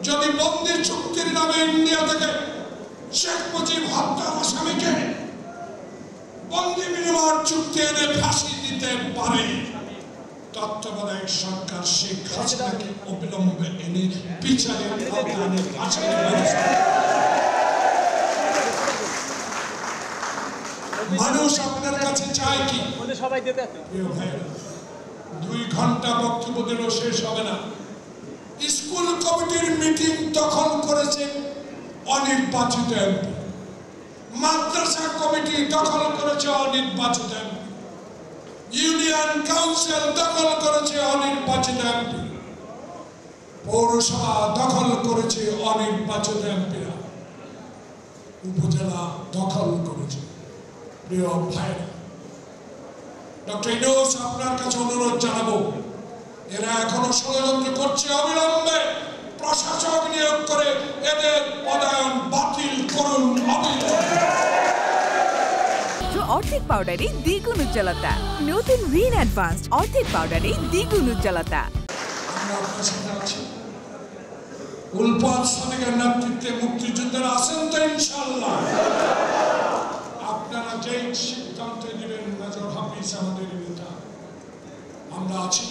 যদি বন্দি চুক্তির নামে ইন্ডিয়া থেকে শেখ মুজিব হত্যার আসামিকে বন্দি বিনিময় চুক্তি এনে ফাঁসি দিতে পারে, তত্ত্বাবধায়ক সরকার শেখ হাসিনাকে অবিলম্বে এনে বিচারের আওতায় ফাঁসির ব্যবস্থা। মানুষ আপনার কাছে চায় কি? 2 ঘন্টা বক্তব্য দিলেও শেষ হবে না। স্কুল কমিটির মিটিং দখল করেছে অনির্বাচিত এমপি, মাদ্রাসা কমিটি দখল করেছে অনির্বাচিত এমপি, ইউনিয়ন কাউন্সিল দখল করেছে অনির্বাচিত এমপি, পৌরসভা দখল করেছে অনির্বাচিত এমপিরা, উপজেলা দখল করেছে। প্রিয় ভাইরা, ডক্টর ইউনূস আপনার কাছে অনুরোধ জানাবো, এরা এখনো ষড়যন্ত্র করছে, অবিলম্বে প্রশাসক নিয়োগ করে এদের পদায়ন বাতিল করুন। অর্ধেক পাউডারে দ্বিগুণ উজ্জ্বলতা, নতুন রিন অ্যাডভান্সড অর্ধেক পাউডারে দ্বিগুণ উজ্জ্বলতা। আমরা আপনার সাথে আছি, উলফাত সাদিকের নেতৃত্বে মুক্তিযুদ্ধের আছেন তো ইনশাআল্লাহ। আপনারা যেই সিদ্ধান্ত নেবেন, মেজর হাফিজ আমাদের নেতা, আমরা আছি।